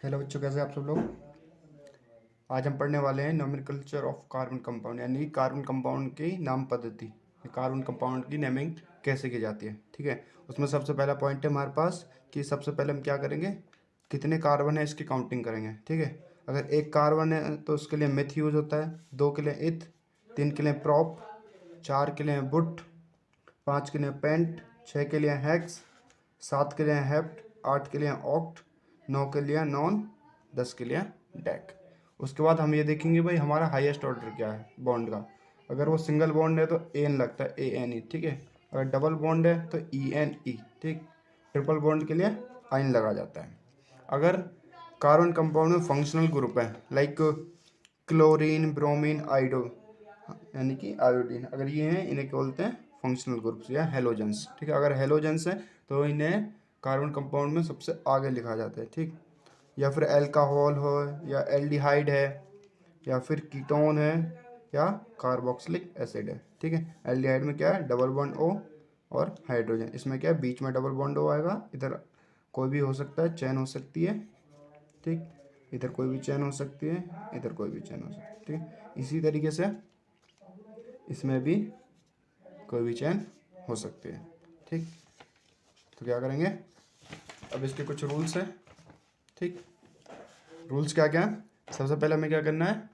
Hello बच्चों, कैसे आप सब लोग। आज हम पढ़ने वाले हैं नोमेनक्लेचर ऑफ कार्बन कंपाउंड, यानी कार्बन कंपाउंड की नाम पद्धति। कार्बन कंपाउंड की नेमिंग कैसे की जाती है, ठीक है। उसमें सबसे पहला पॉइंट है हमारे पास कि सबसे पहले हम क्या करेंगे, कितने कार्बन है इसकी काउंटिंग करेंगे, ठीक है। अगर एक कार्बन है तो उसके लिए मिथ यूज होता है, 2 के लिए इथ, 3 के लिए प्रॉप, 4 के लिए बुट, 5 के लिए पेंट, 6 के लिए हेक्स, 7 के लिए हेप्ट, 8 के लिए ऑक्ट, 9 के लिए नॉन, 10 के लिए डेक। उसके बाद हम ये देखेंगे भाई हमारा हाईएस्ट ऑर्डर क्या है बॉन्ड का। अगर वो सिंगल बॉन्ड है तो एन लगता है, ANE, ठीक है। अगर डबल बॉन्ड है तो ENE, ठीक। ट्रिपल बॉन्ड के लिए आइन लगा जाता है। अगर कार्बन कंपाउंड में फंक्शनल ग्रुप है, लाइक क्लोरीन, ब्रोमीन, आइडो, यानी कि आयोडीन, अगर ये हैं इन्हें क्या बोलते हैं, फंक्शनल ग्रुप्स या हेलोजेंस, ठीक है। अगर हेलोजेंस है तो इन्हें कार्बन कंपाउंड में सबसे आगे लिखा जाता है, ठीक। या फिर अल्कोहल हो, या एल्डिहाइड है, या फिर कीटोन है, या कार्बोक्सिलिक एसिड है, ठीक है। एल्डिहाइड में क्या है, डबल बॉन्ड O और हाइड्रोजन, इसमें क्या है, बीच में डबल बॉन्ड O आएगा, इधर कोई भी हो सकता है, चेन हो सकती है, ठीक। इधर कोई भी चेन हो सकती है, इधर कोई भी चेन हो सकती है, ठीक। इसी तरीके से इसमें भी कोई भी चेन हो सकती है, ठीक। तो क्या करेंगे, अब इसके कुछ रूल्स हैं, ठीक। रूल्स क्या क्या है, सबसे पहले हमें क्या करना है,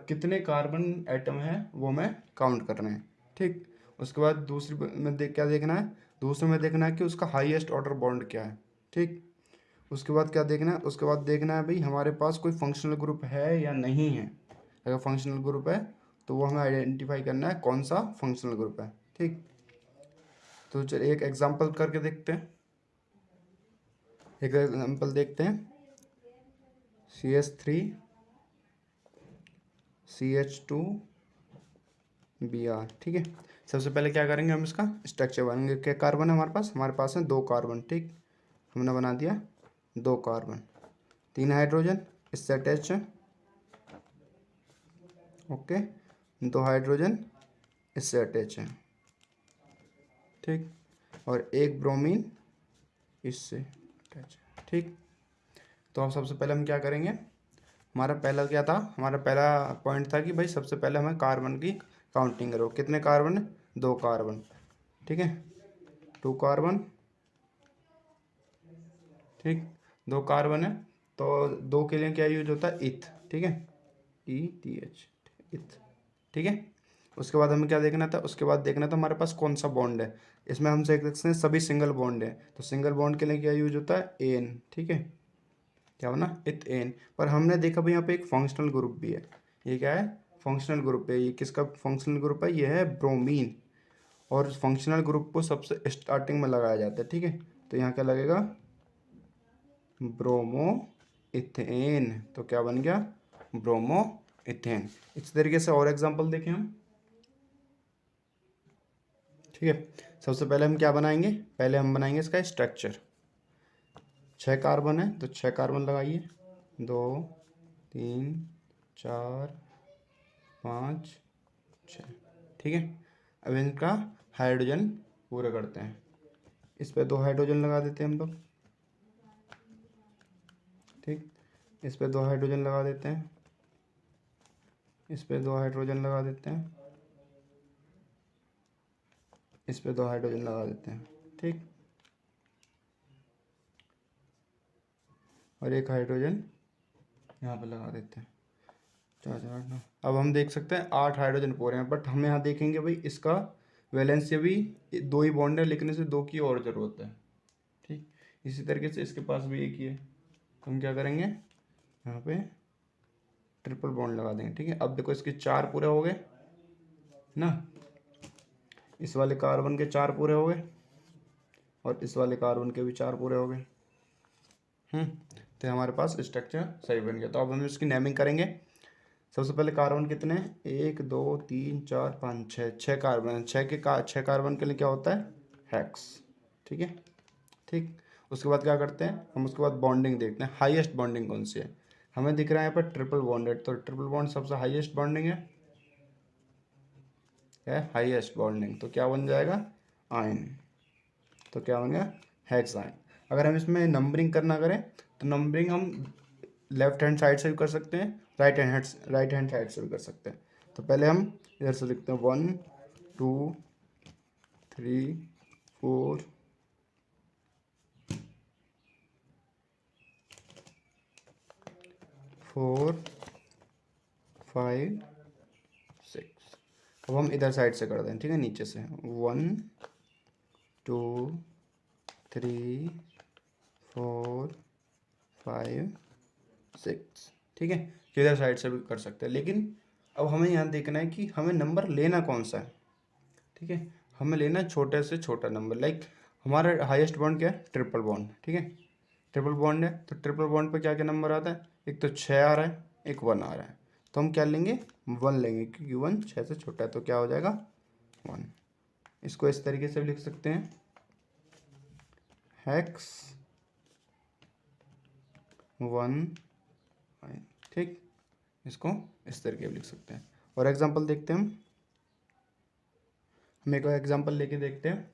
कितने कार्बन एटम है वो हमें काउंट करना है, ठीक। उसके बाद दूसरी में क्या देखना है, दूसरे में देखना है कि उसका हाईएस्ट ऑर्डर बॉन्ड क्या है, ठीक। उसके बाद क्या देखना है, उसके बाद देखना है भाई हमारे पास कोई फंक्शनल ग्रुप है या नहीं है। अगर फंक्शनल ग्रुप है तो वो हमें आइडेंटिफाई करना है कौन सा फंक्शनल ग्रुप है, ठीक। तो चलिए एक एग्जांपल करके देखते हैं। एक एग्जांपल देखते हैं, CH3 CH2 Br, ठीक है। सबसे पहले क्या करेंगे, हम इसका स्ट्रक्चर बनाएंगे। क्या कार्बन है हमारे पास है 2 कार्बन, ठीक। हमने बना दिया 2 कार्बन, 3 हाइड्रोजन इससे अटैच है, ओके। 2 हाइड्रोजन इससे अटैच है, ठीक। और 1 ब्रोमीन इससे अटैच है, ठीक। तो अब सबसे पहले हम क्या करेंगे, हमारा पहला क्या था, हमारा पहला पॉइंट था कि भाई सबसे पहले हमें कार्बन की काउंटिंग करो। कितने कार्बन है, 2 कार्बन, ठीक है। 2 कार्बन, ठीक। 2 कार्बन है तो 2 के लिए क्या यूज होता है, इथ, ठीक है, ETH, इथ, ठीक है। उसके बाद हमें क्या देखना था, उसके बाद देखना था हमारे पास कौन सा बॉन्ड है। इसमें हम देख सकते हैं सभी सिंगल बॉन्ड है, तो सिंगल बॉन्ड के लिए क्या यूज होता है, एन, ठीक है, क्या बना, इथ एन। पर हमने देखा भाई यहाँ पे एक फंक्शनल ग्रुप भी है। ये क्या है, फंक्शनल ग्रुप है। ये किसका फंक्शनल ग्रुप है, ये है ब्रोमीन। और फंक्शनल ग्रुप को सबसे स्टार्टिंग में लगाया जाता है, ठीक है। तो यहाँ क्या लगेगा, ब्रोमो इथेन। तो क्या बन गया, ब्रोमो इथेन। इस तरीके से और एग्जांपल देखें हम, ठीक है। सबसे पहले हम क्या बनाएंगे, पहले हम बनाएंगे इसका स्ट्रक्चर। 6 कार्बन है तो 6 कार्बन लगाइए, 2 3 4 5 6, ठीक है। अब इनका हाइड्रोजन पूरा करते हैं। इस पे 2 हाइड्रोजन लगा देते हैं हम लोग, ठीक। इस पे 2 हाइड्रोजन लगा देते हैं, इस पे 2 हाइड्रोजन लगा देते हैं, इस पे 2 हाइड्रोजन लगा देते हैं, ठीक। और एक हाइड्रोजन यहाँ पे लगा देते हैं, 4 4 8 9। अब हम देख सकते हैं 8 हाइड्रोजन पूरे हैं, बट हम यहाँ देखेंगे भाई इसका वैलेंस से भी 2 ही बॉन्ड है, लेकिन इसे 2 की और ज़रूरत है, ठीक। इसी तरीके से इसके पास भी एक ही है, तो हम क्या करेंगे, यहाँ पे ट्रिपल बॉन्ड लगा देंगे, ठीक है। अब देखो इसके 4 पूरे हो गए ना, इस वाले कार्बन के 4 पूरे हो गए, और इस वाले कार्बन के भी 4 पूरे हो गए। तो हमारे पास स्ट्रक्चर सही बन गया। तो अब हम इसकी नेमिंग करेंगे। सबसे पहले कार्बन कितने हैं, 1 2 3 4 5 6, 6 कार्बन है। 6 कार्बन के लिए क्या होता है, हेक्स, ठीक है, ठीक। उसके बाद क्या करते हैं हम, उसके बाद बॉन्डिंग देखते हैं, हाईएस्ट बॉन्डिंग कौन सी है। हमें दिख रहा है यहाँ पर ट्रिपल बॉन्डेड, तो ट्रिपल बॉन्ड सबसे हाईएस्ट बॉन्डिंग है हाईएस्ट बॉन्डिंग। तो क्या बन जाएगा, आयन। तो क्या बन गया, हेक्स आयन। अगर हम इसमें नंबरिंग करना करें तो नंबरिंग हम लेफ्ट हैंड साइड से भी कर सकते हैं, राइट हैंड साइड से भी कर सकते हैं। तो पहले हम इधर से लिखते हैं 1 2 3 4 4 5 6। अब हम इधर साइड से कर दें, ठीक है, नीचे से 1 2 3 4 5 6, ठीक है। इधर साइड से भी कर सकते हैं, लेकिन अब हमें यहाँ देखना है कि हमें नंबर लेना कौन सा है, ठीक है। हमें लेना है छोटे से छोटा नंबर। लाइक हमारा हाईएस्ट बॉन्ड क्या है, ट्रिपल बॉन्ड, ठीक है। ट्रिपल बॉन्ड है तो ट्रिपल बॉन्ड पे क्या क्या नंबर आता है, एक तो 6 आ रहा है, एक 1 आ रहा है। तो हम क्या लेंगे, 1 लेंगे, क्योंकि 1 6 से छोटा है, तो क्या हो जाएगा 1। इसको इस तरीके से भी लिख सकते हैं, हेक्स 1, ठीक। इसको इस तरीके से लिख सकते हैं। और एग्जांपल देखते हैं हम एक एग्जांपल लेके देखते हैं,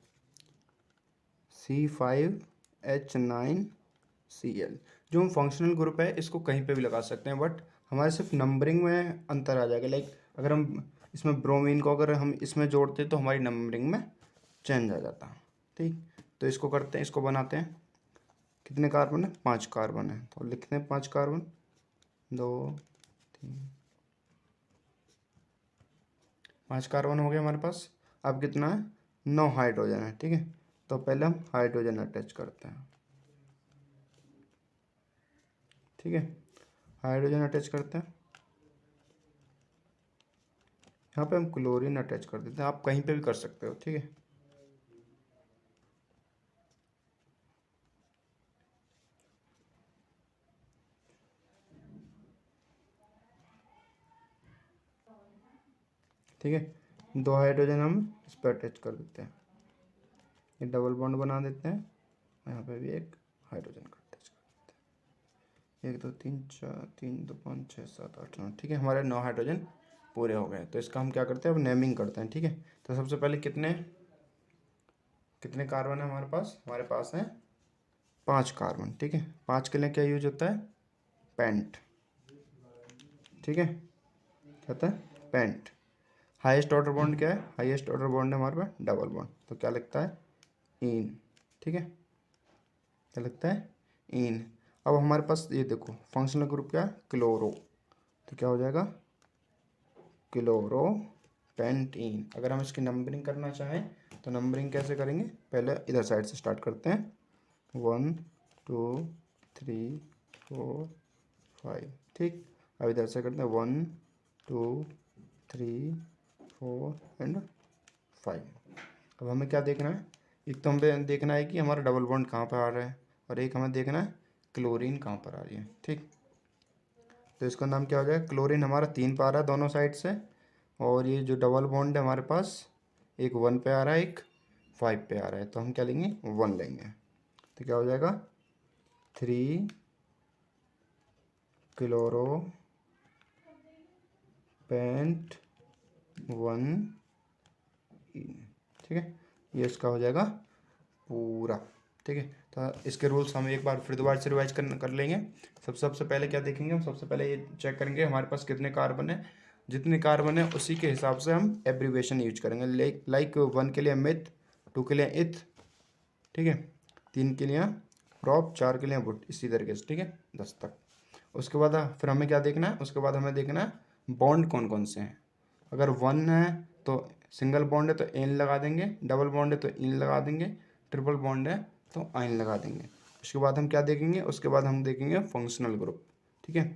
C5H9Cl। जो हम फंक्शनल ग्रुप है इसको कहीं पे भी लगा सकते हैं, बट हमारे सिर्फ नंबरिंग में अंतर आ जाएगा। लाइक अगर हम इसमें ब्रोमीन को अगर हम इसमें जोड़ते तो हमारी नंबरिंग में चेंज आ जाता, ठीक। तो इसको करते हैं, इसको बनाते हैं। कितने कार्बन है, 5 कार्बन है, तो लिखते हैं 5 कार्बन, 2 3 5 कार्बन हो गया हमारे पास। अब कितना है, 9 हाइड्रोजन है, ठीक है। तो पहले हम हाइड्रोजन अटैच करते हैं, ठीक है। हाइड्रोजन अटैच करते हैं, यहाँ पे हम क्लोरीन अटैच कर देते हैं। आप कहीं पे भी कर सकते हो, ठीक है। ठीक है, 2 हाइड्रोजन हम इस पर अटैच कर देते हैं, ये डबल बॉन्ड बना देते हैं। यहाँ पे भी एक हाइड्रोजन का अटैच कर देते हैं, 1 2 3 4 3 2 5 6 7 8 9, ठीक है। हमारे 9 हाइड्रोजन पूरे हो गए। तो इसका हम क्या करते हैं, अब नेमिंग करते हैं, ठीक है। तो सबसे पहले कितने कितने कार्बन है हमारे पास, हमारे पास है 5 कार्बन, ठीक है। 5 के लिए क्या यूज होता है, पेंट, ठीक है, क्या होता है, पेंट। हाईएस्ट ऑर्डर बॉन्ड क्या है, हाईएस्ट ऑर्डर बॉन्ड है हमारे पास डबल बॉन्ड, तो क्या लगता है, इन, ठीक है, क्या लगता है, इन। अब हमारे पास ये देखो फंक्शनल ग्रुप क्या है, क्लोरो, तो क्या हो जाएगा, क्लोरो पेंटीन। अगर हम इसकी नंबरिंग करना चाहें तो नंबरिंग कैसे करेंगे, पहले इधर साइड से स्टार्ट करते हैं, 1 2 3 4 5, ठीक। अब इधर से करते हैं 1 2 3 4 एंड 5। अब हमें क्या देखना है, एक तो हमें देखना है कि हमारा डबल बॉन्ड कहाँ पर आ रहा है, और एक हमें देखना है क्लोरीन कहाँ पर आ रही है, ठीक। तो इसका नाम क्या हो जाएगा, क्लोरीन हमारा 3 पे आ रहा है दोनों साइड से, और ये जो डबल बॉन्ड है हमारे पास, एक 1 पे आ रहा है, एक 5 पे आ रहा है। तो हम क्या लेंगे, 1 लेंगे। तो क्या हो जाएगा, 3 क्लोरो पेंट 1, ठीक है। ये इसका हो जाएगा पूरा, ठीक है। तो इसके रूल्स हम एक बार फिर दोबारा से रिवाइज कर लेंगे। सबसे पहले क्या देखेंगे हम, सबसे पहले ये चेक करेंगे हमारे पास कितने कार्बन है। जितने कार्बन है उसी के हिसाब से हम एब्रीवेशन यूज करेंगे। लाइक 1 के लिए मिथ, 2 के लिए इथ, ठीक है, 3 के लिए प्रॉप, 4 के लिए बुट, इसी तरीके से, ठीक है, 10 तक। उसके बाद फिर हमें क्या देखना है, उसके बाद हमें देखना है बॉन्ड कौन कौन से हैं। अगर 1 है तो सिंगल बॉन्ड है तो एन लगा देंगे, डबल बॉन्ड है तो इन लगा देंगे, ट्रिपल बॉन्ड है तो आइन लगा देंगे। उसके बाद हम क्या देखेंगे, उसके बाद हम देखेंगे फंक्शनल ग्रुप, ठीक है।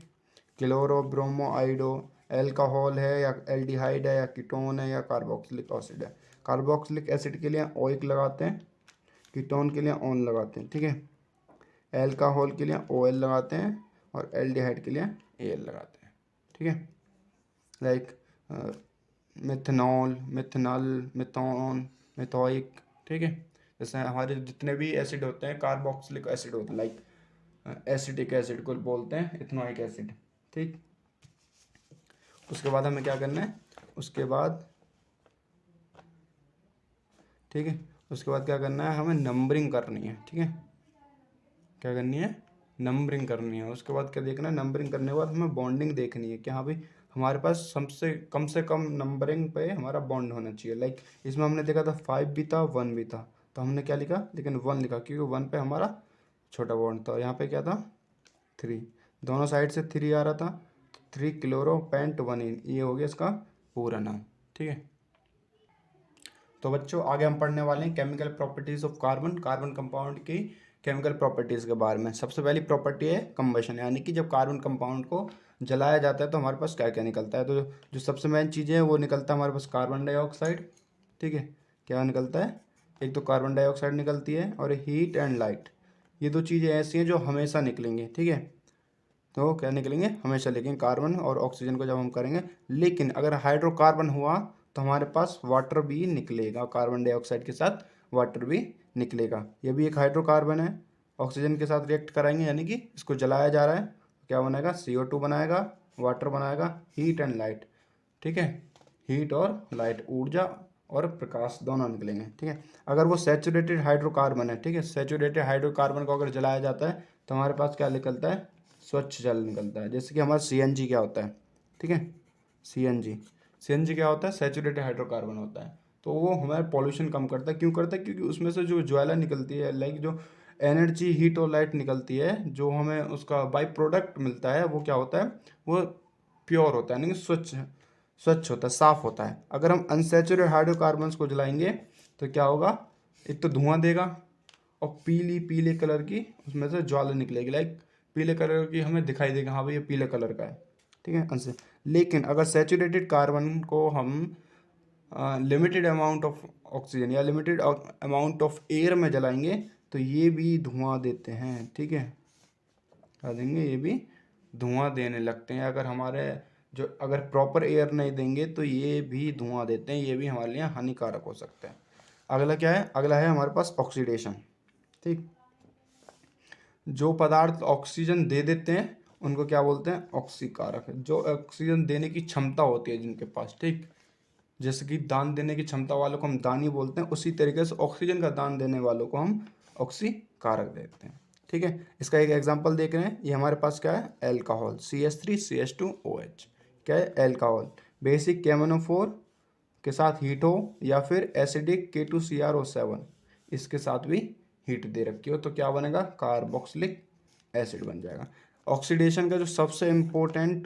क्लोरो ब्रोमो आइडो, एल्कोहल है या एल्डिहाइड है या कीटोन है या कार्बोक्सिलिक एसिड है। कार्बोक्सिलिक एसिड के लिए ओइक लगाते हैं, कीटोन के लिए ऑन लगाते हैं, ठीक है। एल्कोहल के लिए ओ एल लगाते हैं, और एल्डिहाइड के लिए ए एल लगाते हैं, ठीक है। लाइक मिथनॉल, मिथनल, मिथोन, मिथोइक, ठीक है। जैसे हमारे जितने भी एसिड होते हैं कार्बोक्सिलिक एसिड होते हैं, लाइक एसिटिक एसिड को बोलते हैं इथेनॉइक एसिड, ठीक। उसके बाद हमें क्या करना है, उसके बाद, ठीक है, उसके बाद क्या करना है, हमें नंबरिंग करनी है, ठीक है। क्या करनी है, नंबरिंग करनी है। उसके बाद क्या देखना है, नंबरिंग करने के बाद हमें बॉन्डिंग देखनी है कि हाँ भाई हमारे पास से कम नंबरिंग पे हमारा बॉन्ड होना चाहिए। लाइक इसमें हमने देखा था 5 भी था 1 भी था, तो हमने क्या लिखा, लेकिन 1 लिखा क्योंकि 1 पे हमारा छोटा बॉन्ड था। और यहाँ पे क्या था 3, दोनों साइड से 3 आ रहा था, 3 क्लोरोपेंट 1 इन, ये हो गया इसका पूरा नाम। ठीक है, तो बच्चों आगे हम पढ़ने वाले हैं chemical properties of carbon, carbon compound की केमिकल प्रॉपर्टीज के बारे में। सबसे पहली प्रॉपर्टी है कंबशन, यानी कि जब कार्बन कंपाउंड को जलाया जाता है तो हमारे पास क्या क्या निकलता है। तो जो सबसे मेन चीज़ें हैं वो निकलता है हमारे पास कार्बन डाइऑक्साइड। ठीक है, क्या निकलता है, एक तो कार्बन डाइऑक्साइड निकलती है और हीट एंड लाइट। ये दो चीज़ें ऐसी हैं जो हमेशा निकलेंगी। ठीक है, तो क्या निकलेंगे हमेशा, लेकिन कार्बन और ऑक्सीजन को जब हम करेंगे, लेकिन अगर हाइड्रोकार्बन हुआ तो हमारे पास वाटर भी निकलेगा, कार्बन डाइऑक्साइड के साथ वाटर भी निकलेगा। ये भी एक हाइड्रोकार्बन है, ऑक्सीजन के साथ रिएक्ट कराएंगे, यानी कि इसको जलाया जा रहा है, क्या बनेगा, CO2 बनाएगा, वाटर बनाएगा, हीट एंड लाइट। ठीक है, हीट और लाइट, ऊर्जा और प्रकाश दोनों निकलेंगे। ठीक है, अगर वो सैचुरेटेड हाइड्रोकार्बन है, ठीक है, सैचुरेटेड हाइड्रोकार्बन को अगर जलाया जाता है तो हमारे पास क्या निकलता है, स्वच्छ जल निकलता है। जैसे कि हमारा CNG क्या होता है, ठीक है, CNG क्या होता है, सैचुरेटेड हाइड्रोकार्बन होता है। तो वो हमारे पॉल्यूशन कम करता है। क्यों करता है, क्योंकि उसमें से जो ज्वाला निकलती है, लाइक जो एनर्जी हीट और लाइट निकलती है, जो हमें उसका बाई प्रोडक्ट मिलता है, वो क्या होता है, वो प्योर होता है, यानी कि स्वच्छ होता है, साफ होता है। अगर हम अनसैचुरेटेड हाइड्रोकार्बन्स को जलाएंगे तो क्या होगा, एक तो धुआं देगा और पीली पीले कलर की उसमें से ज्वाला निकलेगी, लाइक पीले कलर की हमें दिखाई देगा, हाँ भाई ये पीले कलर का है। ठीक है, अनसे, लेकिन अगर सैचुरेटेड कार्बन को हम लिमिटेड अमाउंट ऑफ ऑक्सीजन या लिमिटेड अमाउंट ऑफ एयर में जलाएंगे तो ये भी धुआं देते हैं। ठीक है, क्या देंगे, ये भी धुआं देने लगते हैं। अगर हमारे जो अगर प्रॉपर एयर नहीं देंगे तो ये भी धुआं देते हैं, ये भी हमारे लिए हानिकारक हो सकते हैं। अगला क्या है, अगला है हमारे पास ऑक्सीडेशन। ठीक, जो पदार्थ ऑक्सीजन दे देते हैं उनको क्या बोलते हैं, ऑक्सीकारक। जो ऑक्सीजन देने की क्षमता होती है जिनके पास, ठीक, जैसे कि दान देने की क्षमता वालों को हम दानी बोलते हैं, उसी तरीके से ऑक्सीजन का दान देने वालों को हम ऑक्सीकारक देते हैं। ठीक है, इसका एक एग्जांपल देख रहे हैं, ये हमारे पास क्या है, एल्कोहल, CH3CH2OH। क्या है, एल्कोहल, बेसिक KMnO4 के साथ हीट हो या फिर एसिडिक K2CrO7, इसके साथ भी हीट दे रखी हो तो क्या बनेगा, कार्बोक्सिलिक एसिड बन जाएगा। ऑक्सीडेशन का जो सबसे इम्पोर्टेंट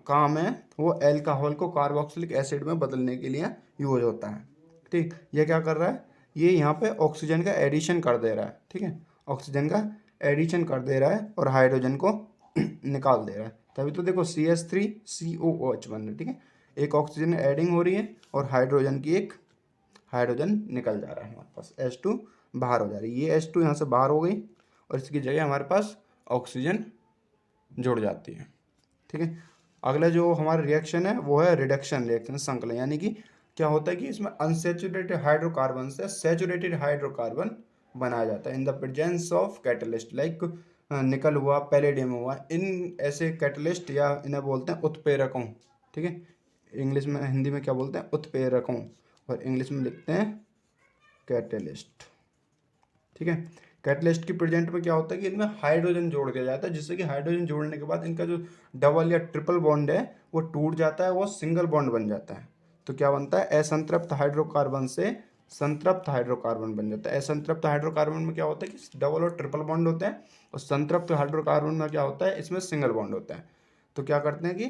काम है वो एल्कोहल को कार्बोक्सिलिक एसिड में बदलने के लिए यूज होता है। ठीक, ये क्या कर रहा है, ये यहाँ पे ऑक्सीजन का एडिशन कर दे रहा है। ठीक है, ऑक्सीजन का एडिशन कर दे रहा है और हाइड्रोजन को निकाल दे रहा है, तभी तो देखो CH3COOH बन रहा है। ठीक है, एक ऑक्सीजन एडिंग हो रही है और हाइड्रोजन की एक हाइड्रोजन निकल जा रहा है, हमारे पास H2 बाहर हो जा रही है, ये H2 यहाँ से बाहर हो गई और इसकी जगह हमारे पास ऑक्सीजन जुड़ जाती है। ठीक है, अगला जो हमारा रिएक्शन है वो है रिडक्शन रिएक्शन, संकलन, यानी कि क्या होता है कि इसमें अनसैचुरेटेड हाइड्रोकार्बन से सैचुरेटेड हाइड्रोकार्बन बनाया जाता है in the presence of catalyst, like निकल हुआ, पैलेडियम हुआ, इन ऐसे कैटलिस्ट या इन्हें बोलते हैं उत्प्रेरकों। ठीक है, इंग्लिश में, हिंदी में क्या बोलते हैं, उत्प्रेरकों, और इंग्लिश में लिखते हैं कैटलिस्ट। ठीक है, कैटलिस्ट की प्रेजेंट में क्या होता है कि इनमें हाइड्रोजन जोड़ दिया जाता है, जिससे कि हाइड्रोजन जोड़ने के बाद इनका जो डबल या ट्रिपल बॉन्ड है वो टूट जाता है, वो सिंगल बॉन्ड बन जाता है। तो क्या बनता है, असंतृप्त हाइड्रोकार्बन से संतृप्त हाइड्रोकार्बन बन जाता है। असंतृप्त हाइड्रोकार्बन में क्या होता है कि डबल और ट्रिपल बॉन्ड होते हैं, और संतृप्त हाइड्रोकार्बन में क्या होता है, इसमें सिंगल बॉन्ड होता है। तो क्या करते हैं कि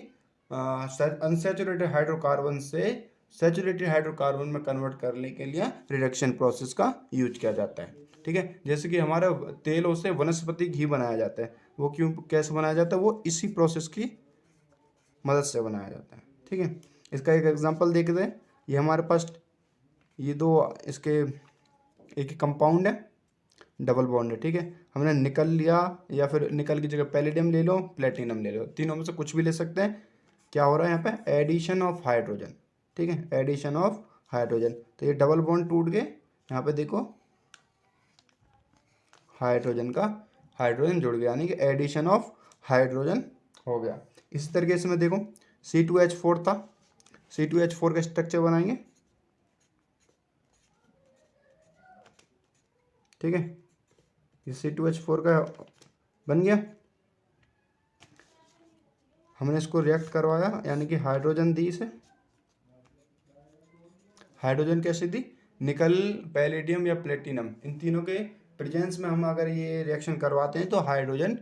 अनसैचुरेटेड हाइड्रोकार्बन से सैचुरेटेड हाइड्रोकार्बन में कन्वर्ट करने के लिए रिडक्शन प्रोसेस का यूज किया जाता है। ठीक है, जैसे कि हमारा तेलों से वनस्पति घी बनाया जाता है, वो क्यों कैसे बनाया जाता है, वो इसी प्रोसेस की मदद से बनाया जाता है। ठीक है, इसका एक एग्जांपल देखते हैं, ये हमारे पास ये दो इसके एक ही कंपाउंड है, डबल बॉन्ड है। ठीक है, हमने निकल लिया या फिर निकल की जगह पैलेडियम ले लो, प्लेटिनम ले लो, तीनों में से कुछ भी ले सकते हैं। क्या हो रहा है यहाँ पे, एडिशन ऑफ हाइड्रोजन। ठीक है, एडिशन ऑफ हाइड्रोजन, तो ये डबल बॉन्ड टूट गए, यहाँ पे देखो हाइड्रोजन का हाइड्रोजन जुड़ गया, यानी कि एडिशन ऑफ हाइड्रोजन हो गया। इसी तरीके से मैं देखो C2H4 था, C2H4 का स्ट्रक्चर बनाएंगे। ठीक है, ये C2H4 का बन गया। हमने इसको रिएक्ट करवाया, यानी कि हाइड्रोजन दी इसे। हाइड्रोजन कैसे दी? निकल, पैलेडियम या प्लेटिनम, इन तीनों के प्रेजेंस में हम अगर ये रिएक्शन करवाते हैं तो हाइड्रोजन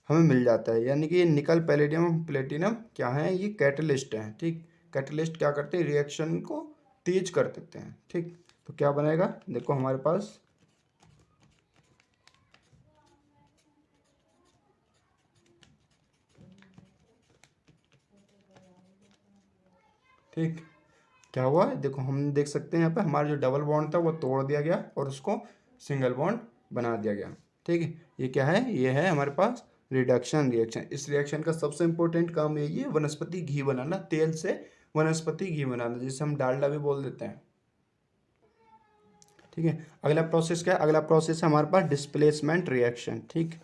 हमें मिल जाता है। यानी कि ये निकल, पैलेडियम, प्लेटिनम क्या है? ये कैटलिस्ट हैं। ठीक, कैटलिस्ट क्या करते हैं? रिएक्शन को तेज कर देते हैं। ठीक, तो क्या बनेगा? देखो हमारे पास ठीक क्या हुआ है, देखो हम देख सकते हैं यहाँ पे हमारा जो डबल बॉन्ड था वो तोड़ दिया गया और उसको सिंगल बॉन्ड बना दिया गया। ठीक है, ये क्या है? ये है हमारे पास रिडक्शन रिएक्शन। इस रिएक्शन का सबसे इंपॉर्टेंट काम यही है, वनस्पति घी बनाना, तेल से वनस्पति घी बनाना, जिसे हम डालडा भी बोल देते हैं। ठीक है, अगला प्रोसेस क्या है? अगला प्रोसेस है हमारे पास डिस्प्लेसमेंट रिएक्शन। ठीक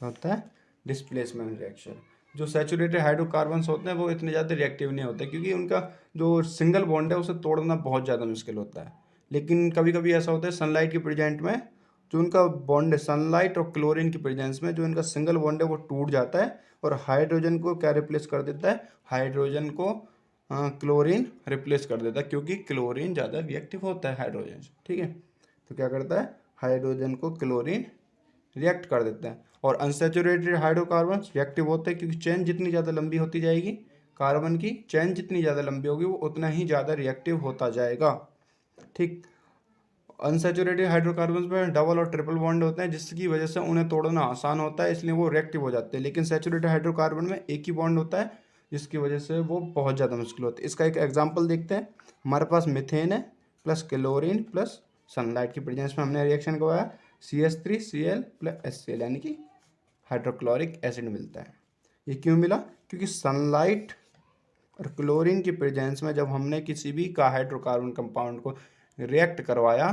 होता है डिस्प्लेसमेंट रिएक्शन। जो सैचुरेटेड हाइड्रोकार्बन्स होते हैं वो इतने ज़्यादा रिएक्टिव नहीं होते, क्योंकि उनका जो सिंगल बॉन्ड है उसे तोड़ना बहुत ज़्यादा मुश्किल होता है। लेकिन कभी कभी ऐसा होता है सनलाइट के प्रेजेंट में, जो उनका बॉन्ड है सनलाइट और क्लोरीन की प्रेजेंस में, जो इनका सिंगल बॉन्ड है वो टूट जाता है और हाइड्रोजन को क्या रिप्लेस कर देता है? हाइड्रोजन को क्लोरीन रिप्लेस कर देता है, क्योंकि क्लोरीन ज़्यादा रिएक्टिव होता है हाइड्रोजन से। ठीक है, तो क्या करता है? हाइड्रोजन को क्लोरीन रिएक्ट कर देता है। और अनसैचुरेटेड हाइड्रोकार्बन रिएक्टिव होते हैं, क्योंकि चेन जितनी ज़्यादा लंबी होती जाएगी, कार्बन की चेन जितनी ज़्यादा लंबी होगी वो उतना ही ज़्यादा रिएक्टिव होता जाएगा। ठीक, अनसैचुरेटेड हाइड्रोकार्बन में डबल और ट्रिपल बॉन्ड होते हैं, जिसकी वजह से उन्हें तोड़ना आसान होता है, इसलिए वो रिएक्टिव हो जाते हैं। लेकिन सैचुरेटेड हाइड्रोकार्बन में एक ही बॉन्ड होता है, जिसकी वजह से वो बहुत ज़्यादा मुश्किल होती है। इसका एक एग्जाम्पल देखते हैं। हमारे पास मिथेन है प्लस क्लोरीन प्लस सनलाइट की प्रेजेंस में हमने रिएक्शन करवाया, CH3Cl प्लस HCl, यानी कि हाइड्रोक्लोरिक एसिड मिलता है। ये क्यों मिला? क्योंकि सनलाइट और क्लोरीन की प्रेजेंस में जब हमने किसी भी का हाइड्रोकार्बन कंपाउंड को रिएक्ट करवाया,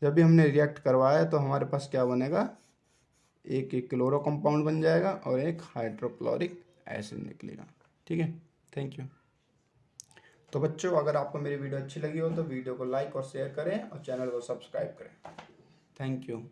जब भी हमने रिएक्ट करवाया तो हमारे पास क्या बनेगा? एक एक क्लोरो कंपाउंड बन जाएगा और एक हाइड्रोक्लोरिक एसिड निकलेगा। ठीक है, थैंक यू। तो बच्चों, अगर आपको मेरी वीडियो अच्छी लगी हो तो वीडियो को लाइक और शेयर करें और चैनल को सब्सक्राइब करें। Thank you.